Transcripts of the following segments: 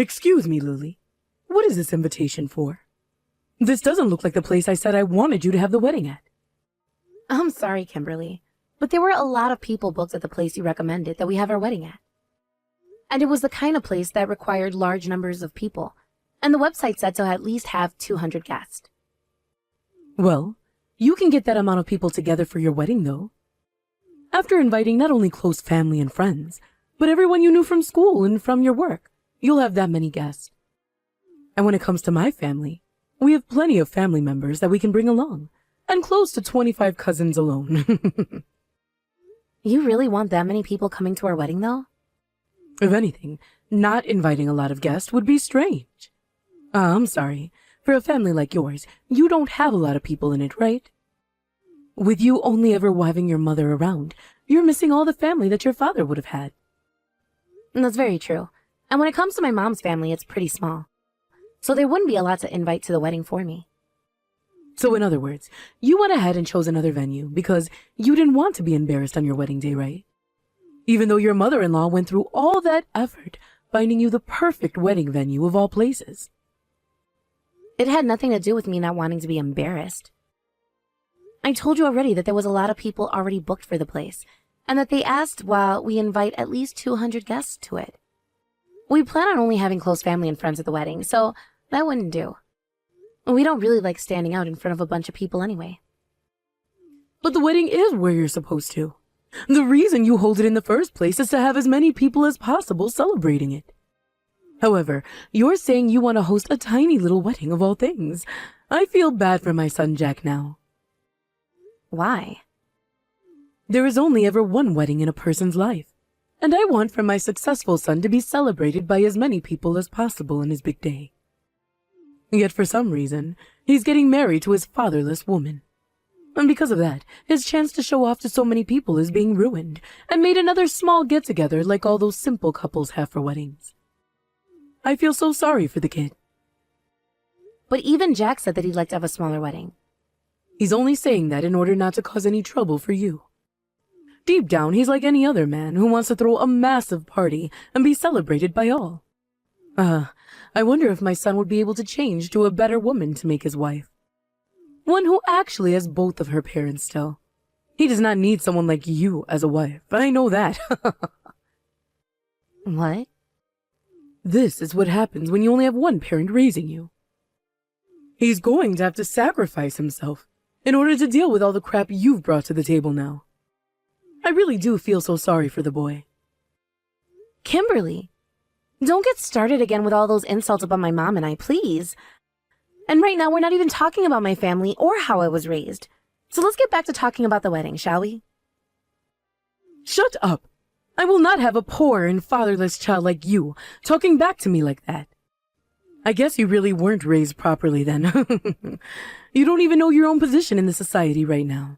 Excuse me, Lily. What is this invitation for? This doesn't look like the place I said I wanted you to have the wedding at. I'm sorry, Kimberly, but there were a lot of people booked at the place you recommended that we have our wedding at. And it was the kind of place that required large numbers of people, and the website said to at least have 200 guests. Well, you can get that amount of people together for your wedding, though. After inviting not only close family and friends, but everyone you knew from school and from your work, you'll have that many guests. And when it comes to my family, we have plenty of family members that we can bring along, and close to 25 cousins alone. You really want that many people coming to our wedding, though? If anything, not inviting a lot of guests would be strange. I'm sorry. For a family like yours, you don't have a lot of people in it, right? With you only ever having your mother around, you're missing all the family that your father would have had. That's very true. And when it comes to my mom's family, it's pretty small. So there wouldn't be a lot to invite to the wedding for me. So in other words, you went ahead and chose another venue because you didn't want to be embarrassed on your wedding day, right? Even though your mother-in-law went through all that effort finding you the perfect wedding venue of all places. It had nothing to do with me not wanting to be embarrassed. I told you already that there was a lot of people already booked for the place, and that they asked while we invite at least 200 guests to it. We plan on only having close family and friends at the wedding, so that wouldn't do. We don't really like standing out in front of a bunch of people anyway. But the wedding is where you're supposed to. The reason you hold it in the first place is to have as many people as possible celebrating it. However, you're saying you want to host a tiny little wedding of all things. I feel bad for my son Jack now. Why? There is only ever one wedding in a person's life, and I want for my successful son to be celebrated by as many people as possible on his big day. Yet for some reason, he's getting married to his fatherless woman. And because of that, his chance to show off to so many people is being ruined, and made another small get-together like all those simple couples have for weddings. I feel so sorry for the kid. But even Jack said that he'd like to have a smaller wedding. He's only saying that in order not to cause any trouble for you. Deep down, he's like any other man who wants to throw a massive party and be celebrated by all. I wonder if my son would be able to change to a better woman to make his wife. One who actually has both of her parents still. He does not need someone like you as a wife, I know that. What? This is what happens when you only have one parent raising you. He's going to have to sacrifice himself in order to deal with all the crap you've brought to the table now. I really do feel so sorry for the boy. Kimberly, don't get started again with all those insults about my mom and I, please. And right now we're not even talking about my family or how I was raised. So let's get back to talking about the wedding, shall we? Shut up! I will not have a poor and fatherless child like you talking back to me like that. I guess you really weren't raised properly then. You don't even know your own position in the society right now.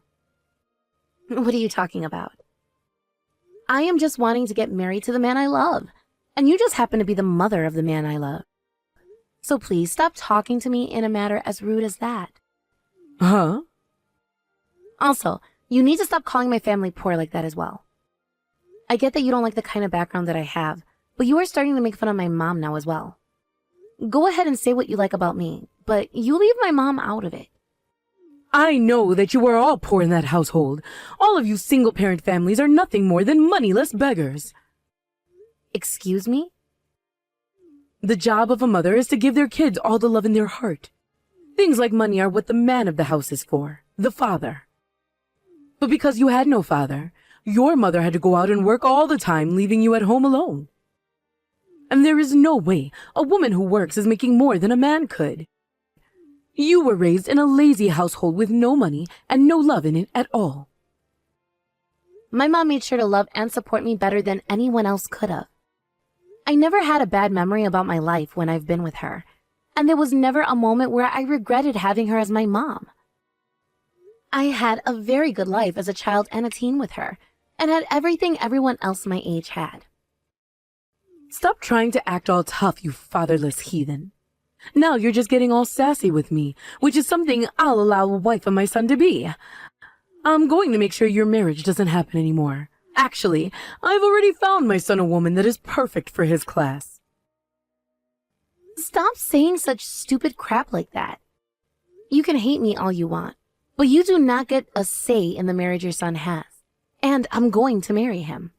What are you talking about? I am just wanting to get married to the man I love, and you just happen to be the mother of the man I love. So please stop talking to me in a manner as rude as that. Huh? Also, you need to stop calling my family poor like that as well. I get that you don't like the kind of background that I have, but you are starting to make fun of my mom now as well. Go ahead and say what you like about me, but you leave my mom out of it. I know that you are all poor in that household. All of you single-parent families are nothing more than moneyless beggars. Excuse me? The job of a mother is to give their kids all the love in their heart. Things like money are what the man of the house is for, the father. But because you had no father, your mother had to go out and work all the time, leaving you at home alone. And there is no way a woman who works is making more than a man could. You were raised in a lazy household with no money and no love in it at all. My mom made sure to love and support me better than anyone else could have. I never had a bad memory about my life when I've been with her, and there was never a moment where I regretted having her as my mom. I had a very good life as a child and a teen with her, and had everything everyone else my age had. Stop trying to act all tough, you fatherless heathen. Now you're just getting all sassy with me, which is something I'll allow a wife of my son to be. I'm going to make sure your marriage doesn't happen anymore. Actually, I've already found my son a woman that is perfect for his class. Stop saying such stupid crap like that. You can hate me all you want, but you do not get a say in the marriage your son has. And I'm going to marry him.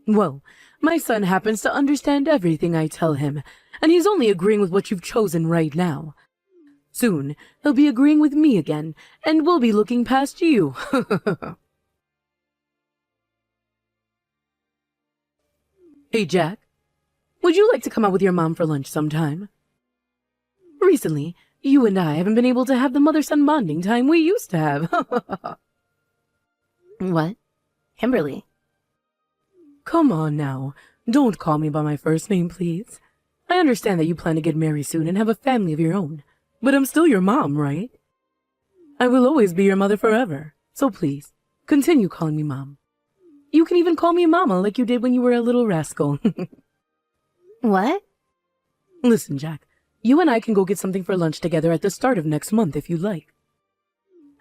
Well, my son happens to understand everything I tell him, and he's only agreeing with what you've chosen right now. Soon, he'll be agreeing with me again, and we'll be looking past you. Hey, Jack. Would you like to come out with your mom for lunch sometime? Recently, you and I haven't been able to have the mother-son bonding time we used to have. What? Kimberly? Come on now. Don't call me by my first name, please. I understand that you plan to get married soon and have a family of your own, but I'm still your mom, right? I will always be your mother forever, so please, continue calling me Mom. You can even call me Mama like you did when you were a little rascal. What? Listen, Jack, you and I can go get something for lunch together at the start of next month if you'd like.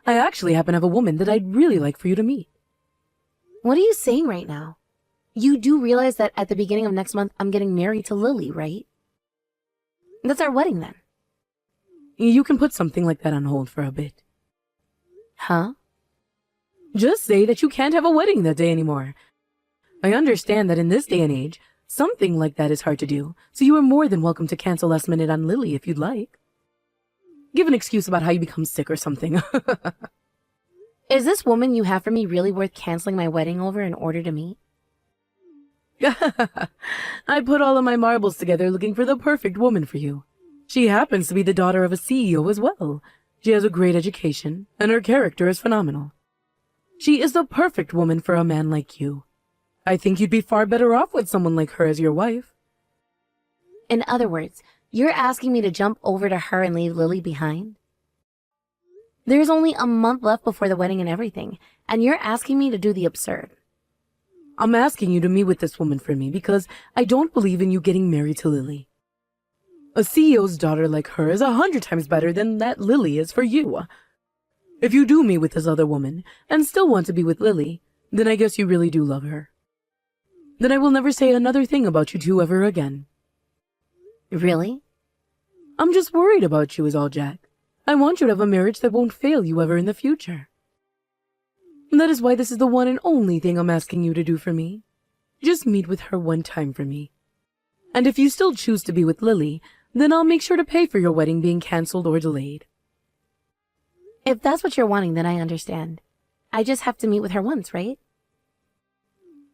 I actually happen to have a woman that I'd really like for you to meet. What are you saying right now? You do realize that at the beginning of next month, I'm getting married to Lily, right? That's our wedding then. You can put something like that on hold for a bit. Huh? Just say that you can't have a wedding that day anymore. I understand that in this day and age, something like that is hard to do, so you are more than welcome to cancel last minute on Lily if you'd like. Give an excuse about how you become sick or something. Is this woman you have for me really worth canceling my wedding over in order to meet? I put all of my marbles together looking for the perfect woman for you. She happens to be the daughter of a CEO as well. She has a great education, and her character is phenomenal. She is the perfect woman for a man like you. I think you'd be far better off with someone like her as your wife. In other words, you're asking me to jump over to her and leave Lily behind? There's only a month left before the wedding and everything, and you're asking me to do the absurd. I'm asking you to meet with this woman for me because I don't believe in you getting married to Lily. A CEO's daughter like her is 100 times better than that Lily is for you. If you do meet with this other woman and still want to be with Lily, then I guess you really do love her. Then I will never say another thing about you two ever again. Really? I'm just worried about you is all, Jack. I want you to have a marriage that won't fail you ever in the future. That is why this is the one and only thing I'm asking you to do for me. Just meet with her one time for me. And if you still choose to be with Lily, then I'll make sure to pay for your wedding being cancelled or delayed. If that's what you're wanting, then I understand. I just have to meet with her once, right?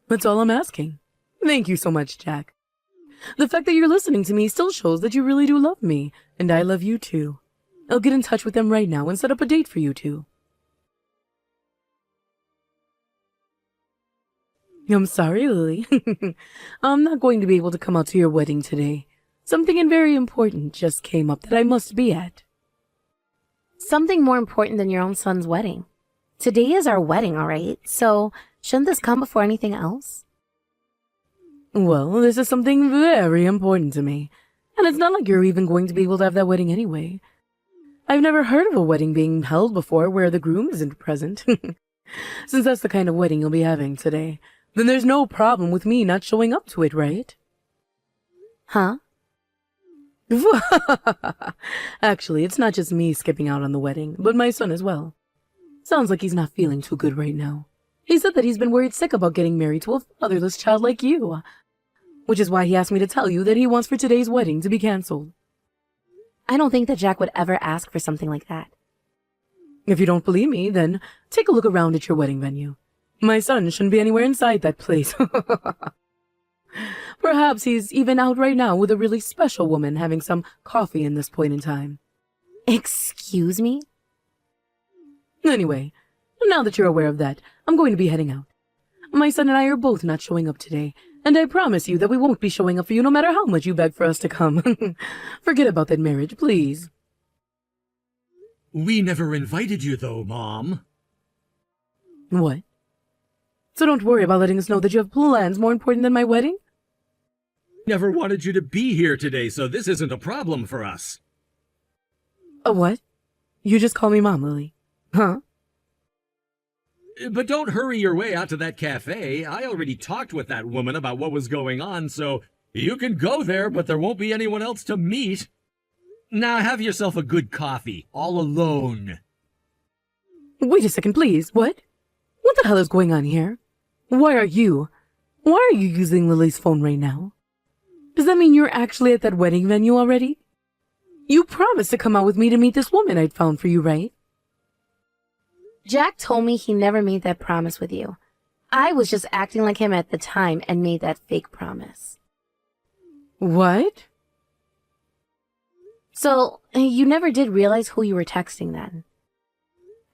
That's all I'm asking. Thank you so much, Jack. The fact that you're listening to me still shows that you really do love me, and I love you too. I'll get in touch with them right now and set up a date for you two. I'm sorry, Lily. I'm not going to be able to come out to your wedding today. Something very important just came up that I must be at. Something more important than your own son's wedding. Today is our wedding, all right? So shouldn't this come before anything else? Well, this is something very important to me. And it's not like you're even going to be able to have that wedding anyway. I've never heard of a wedding being held before where the groom isn't present. Since that's the kind of wedding you'll be having today, then there's no problem with me not showing up to it, right? Huh? Actually, it's not just me skipping out on the wedding, but my son as well. Sounds like he's not feeling too good right now. He said that he's been worried sick about getting married to a fatherless child like you, which is why he asked me to tell you that he wants for today's wedding to be cancelled. I don't think that Jack would ever ask for something like that. If you don't believe me, then take a look around at your wedding venue. My son shouldn't be anywhere inside that place. Perhaps he's even out right now with a really special woman having some coffee in this point in time. Excuse me? Anyway, now that you're aware of that, I'm going to be heading out. My son and I are both not showing up today, and I promise you that we won't be showing up for you no matter how much you beg for us to come. Forget about that marriage, please. We never invited you, though, Mom. What? So don't worry about letting us know that you have plans more important than my wedding? Never wanted you to be here today, so this isn't a problem for us. A what? You just call me Mom, Lily. Huh? But don't hurry your way out to that cafe. I already talked with that woman about what was going on, so You can go there, but there won't be anyone else to meet. Now have yourself a good coffee, all alone. Wait a second, please. What? What the hell is going on here? Why are you using Lily's phone right now? Does that mean you're actually at that wedding venue already? You promised to come out with me to meet this woman I'd found for you, right? Jack told me he never made that promise with you. I was just acting like him at the time and made that fake promise. What? So, you never did realize who you were texting then?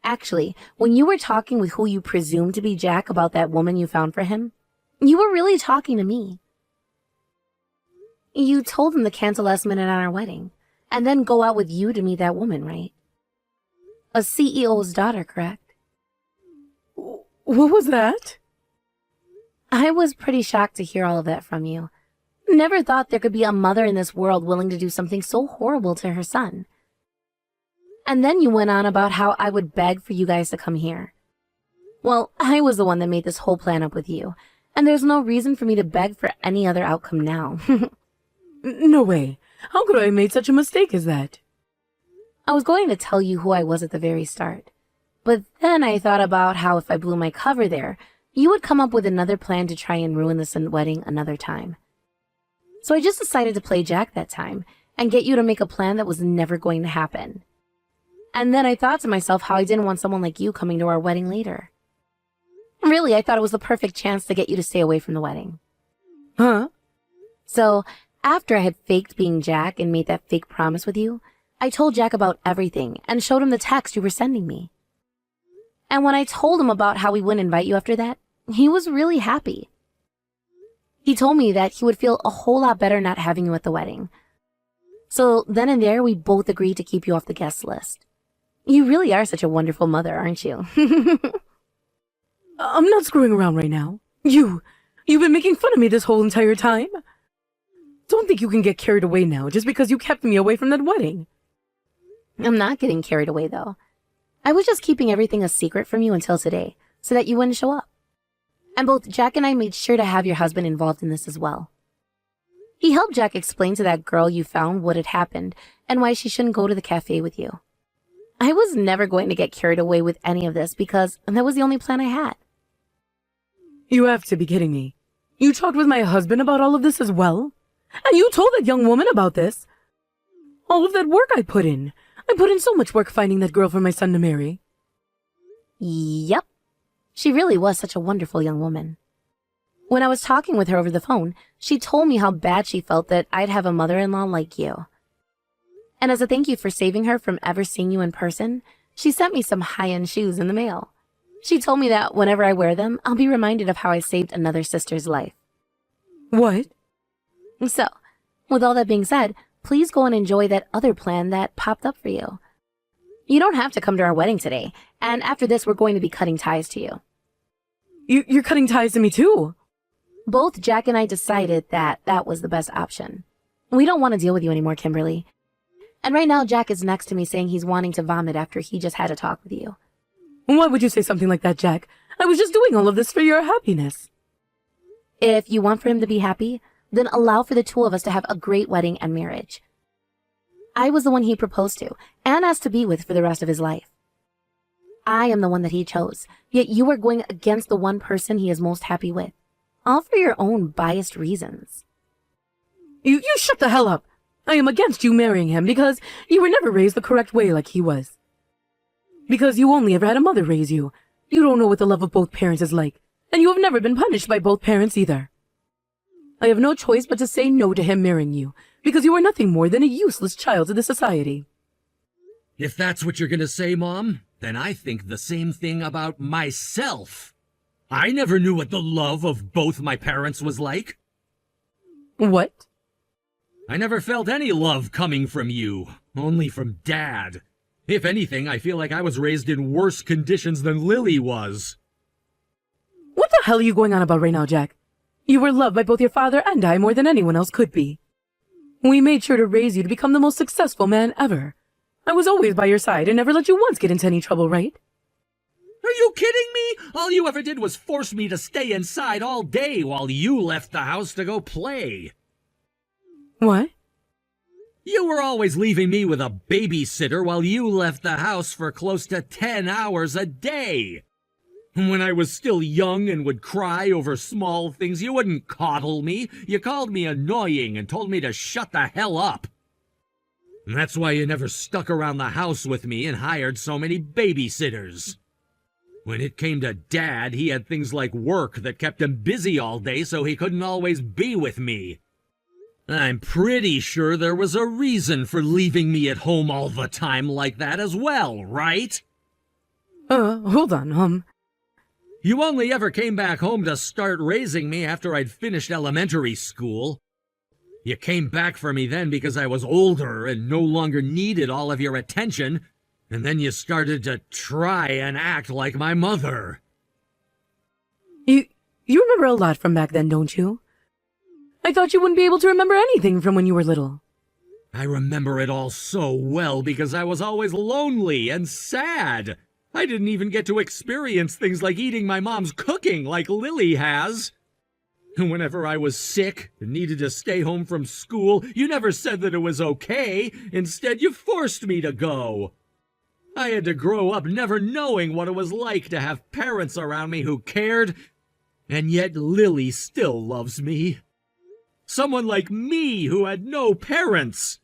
Actually, when you were talking with who you presumed to be Jack about that woman you found for him, you were really talking to me. You told him to cancel last minute on our wedding, and then go out with you to meet that woman, right? A CEO's daughter, correct? What was that? I was pretty shocked to hear all of that from you. Never thought there could be a mother in this world willing to do something so horrible to her son. And then you went on about how I would beg for you guys to come here. Well, I was the one that made this whole plan up with you, and there's no reason for me to beg for any other outcome now. No way. How could I have made such a mistake as that? I was going to tell you who I was at the very start, but then I thought about how if I blew my cover there, you would come up with another plan to try and ruin this wedding another time. So I just decided to play Jack that time and get you to make a plan that was never going to happen. And then I thought to myself how I didn't want someone like you coming to our wedding later. Really, I thought it was the perfect chance to get you to stay away from the wedding. Huh? So, after I had faked being Jack and made that fake promise with you, I told Jack about everything and showed him the text you were sending me. And when I told him about how we wouldn't invite you after that, he was really happy. He told me that he would feel a whole lot better not having you at the wedding. So then and there, we both agreed to keep you off the guest list. You really are such a wonderful mother, aren't you? I'm not screwing around right now. You've been making fun of me this whole entire time. Don't think you can get carried away now just because you kept me away from that wedding. I'm not getting carried away, though. I was just keeping everything a secret from you until today, so that you wouldn't show up. And both Jack and I made sure to have your husband involved in this as well. He helped Jack explain to that girl you found what had happened and why she shouldn't go to the cafe with you. I was never going to get carried away with any of this because that was the only plan I had. You have to be kidding me. You talked with my husband about all of this as well? And you told that young woman about this? All of that work I put in. I put in so much work finding that girl for my son to marry. Yep. She really was such a wonderful young woman. When I was talking with her over the phone, she told me how bad she felt that I'd have a mother-in-law like you. And as a thank you for saving her from ever seeing you in person, she sent me some high-end shoes in the mail. She told me that whenever I wear them, I'll be reminded of how I saved another sister's life. What? So, with all that being said, please go and enjoy that other plan that popped up for you. You don't have to come to our wedding today, and after this we're going to be cutting ties to you. You're cutting ties to me too? Both Jack and I decided that that was the best option. We don't want to deal with you anymore, Kimberly. And right now Jack is next to me saying he's wanting to vomit after he just had a talk with you. Why would you say something like that, Jack? I was just doing all of this for your happiness. If you want for him to be happy, then allow for the two of us to have a great wedding and marriage. I was the one he proposed to and asked to be with for the rest of his life. I am the one that he chose, yet you are going against the one person he is most happy with, all for your own biased reasons. You shut the hell up. I am against you marrying him because you were never raised the correct way like he was. Because you only ever had a mother raise you. You don't know what the love of both parents is like, and you have never been punished by both parents either. I have no choice but to say no to him marrying you, because you are nothing more than a useless child to the society. If that's what you're gonna say, Mom, then I think the same thing about myself. I never knew what the love of both my parents was like. What? I never felt any love coming from you, only from Dad. If anything, I feel like I was raised in worse conditions than Lily was. What the hell are you going on about right now, Jack? You were loved by both your father and I more than anyone else could be. We made sure to raise you to become the most successful man ever. I was always by your side and never let you once get into any trouble, right? Are you kidding me? All you ever did was force me to stay inside all day while you left the house to go play. What? You were always leaving me with a babysitter while you left the house for close to 10 hours a day. When I was still young and would cry over small things, you wouldn't coddle me. You called me annoying and told me to shut the hell up. And that's why you never stuck around the house with me and hired so many babysitters. When it came to Dad, he had things like work that kept him busy all day, so he couldn't always be with me. I'm pretty sure there was a reason for leaving me at home all the time like that as well, right? Hold on, You only ever came back home to start raising me after I'd finished elementary school. You came back for me then because I was older and no longer needed all of your attention, and then you started to try and act like my mother. You remember a lot from back then, don't you? I thought you wouldn't be able to remember anything from when you were little. I remember it all so well because I was always lonely and sad. I didn't even get to experience things like eating my mom's cooking like Lily has. And whenever I was sick and needed to stay home from school, you never said that it was okay. Instead, you forced me to go. I had to grow up never knowing what it was like to have parents around me who cared, and yet Lily still loves me. Someone like me who had no parents.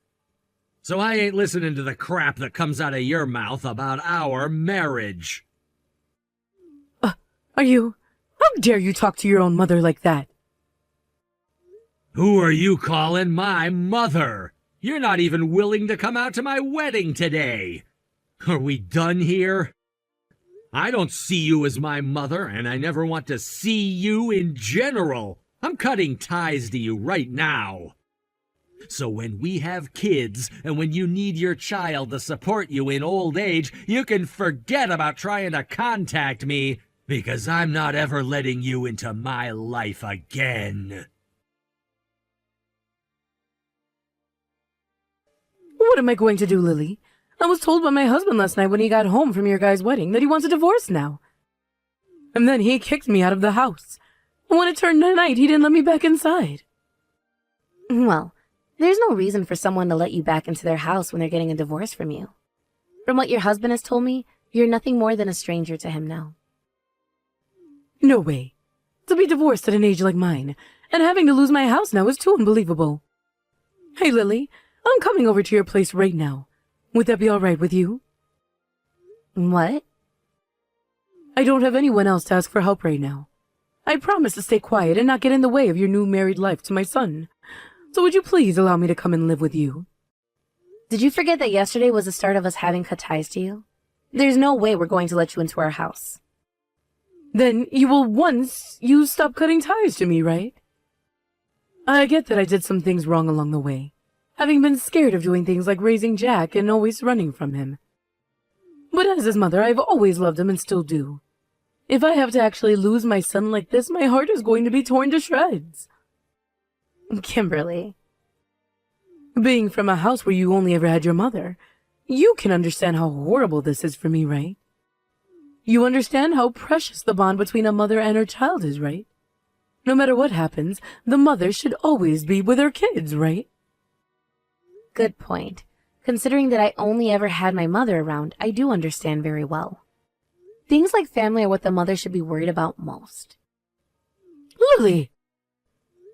So I ain't listening to the crap that comes out of your mouth about our marriage. How dare you talk to your own mother like that? Who are you calling my mother? You're not even willing to come out to my wedding today. Are we done here? I don't see you as my mother, and I never want to see you in general. I'm cutting ties to you right now. So when we have kids, and when you need your child to support you in old age, you can forget about trying to contact me, because I'm not ever letting you into my life again. What am I going to do, Lily? I was told by my husband last night when he got home from your guy's wedding that he wants a divorce now. And then he kicked me out of the house. And when it turned night, he didn't let me back inside. Well, there's no reason for someone to let you back into their house when they're getting a divorce from you. From what your husband has told me, you're nothing more than a stranger to him now. No way. To be divorced at an age like mine, and having to lose my house now is too unbelievable. Hey, Lily, I'm coming over to your place right now. Would that be all right with you? What? I don't have anyone else to ask for help right now. I promise to stay quiet and not get in the way of your new married life to my son. So would you please allow me to come and live with you? Did you forget that yesterday was the start of us having cut ties to you? There's no way we're going to let you into our house. Then you will once you stop cutting ties to me, right? I get that I did some things wrong along the way, having been scared of doing things like raising Jack and always running from him. But as his mother, I've always loved him and still do. If I have to actually lose my son like this, my heart is going to be torn to shreds. Kimberly. Being from a house where you only ever had your mother, you can understand how horrible this is for me, right? You understand how precious the bond between a mother and her child is, right? No matter what happens, the mother should always be with her kids, right? Good point. Considering that I only ever had my mother around, I do understand very well. Things like family are what the mother should be worried about most. Lily!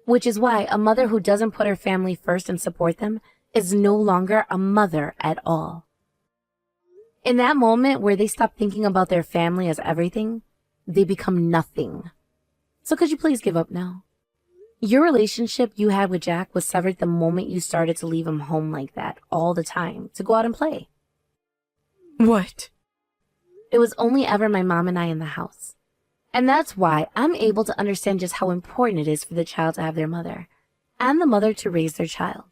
Which is why a mother who doesn't put her family first and support them is no longer a mother at all. In that moment where they stop thinking about their family as everything, they become nothing. So could you please give up now? Your relationship you had with Jack was severed the moment you started to leave him home like that all the time to go out and play. What? It was only ever my mom and I in the house. And that's why I'm able to understand just how important it is for the child to have their mother, and the mother to raise their child.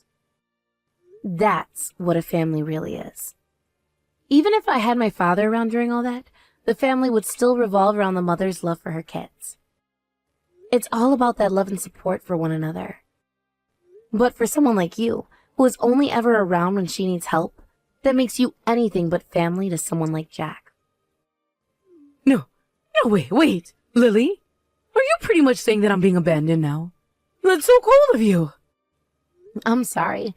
That's what a family really is. Even if I had my father around during all that, the family would still revolve around the mother's love for her kids. It's all about that love and support for one another. But for someone like you, who is only ever around when she needs help, that makes you anything but family to someone like Jack. No, wait, Lily? Are you pretty much saying that I'm being abandoned now? That's so cold of you. I'm sorry,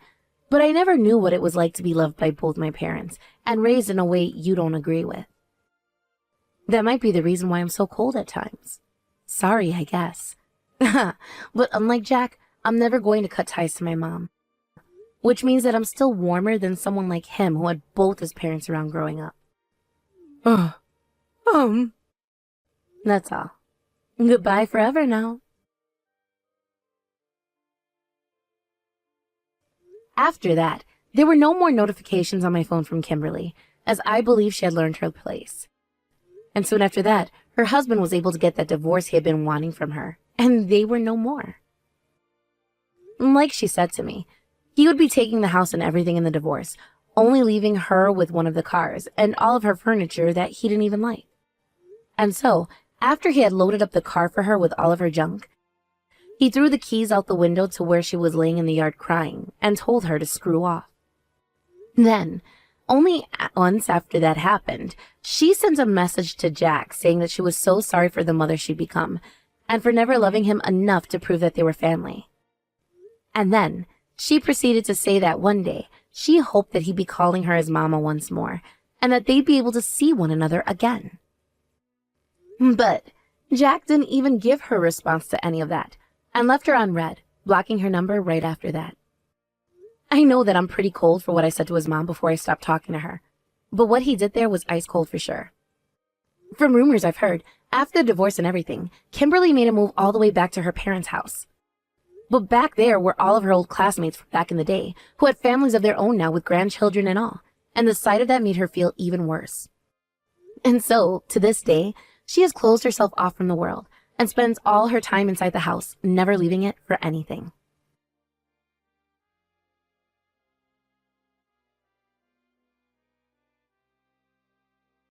but I never knew what it was like to be loved by both my parents and raised in a way you don't agree with. That might be the reason why I'm so cold at times. Sorry, I guess. But unlike Jack, I'm never going to cut ties to my mom. Which means that I'm still warmer than someone like him who had both his parents around growing up. That's all. Goodbye forever now. After that, there were no more notifications on my phone from Kimberly, as I believe she had learned her place. And soon after that, her husband was able to get that divorce he had been wanting from her, and they were no more. Like she said to me, he would be taking the house and everything in the divorce, only leaving her with one of the cars and all of her furniture that he didn't even like. And so, after he had loaded up the car for her with all of her junk, he threw the keys out the window to where she was laying in the yard crying and told her to screw off. Then, only once after that happened, she sent a message to Jack saying that she was so sorry for the mother she'd become and for never loving him enough to prove that they were family. And then, she proceeded to say that one day, she hoped that he'd be calling her his mama once more and that they'd be able to see one another again. But Jack didn't even give her a response to any of that and left her on red, blocking her number right after that. I know that I'm pretty cold for what I said to his mom before I stopped talking to her, but what he did there was ice cold for sure. From rumors I've heard, after the divorce and everything, Kimberly made a move all the way back to her parents' house. But back there were all of her old classmates from back in the day, who had families of their own now with grandchildren and all, and the sight of that made her feel even worse. And so, to this day, she has closed herself off from the world and spends all her time inside the house, never leaving it for anything.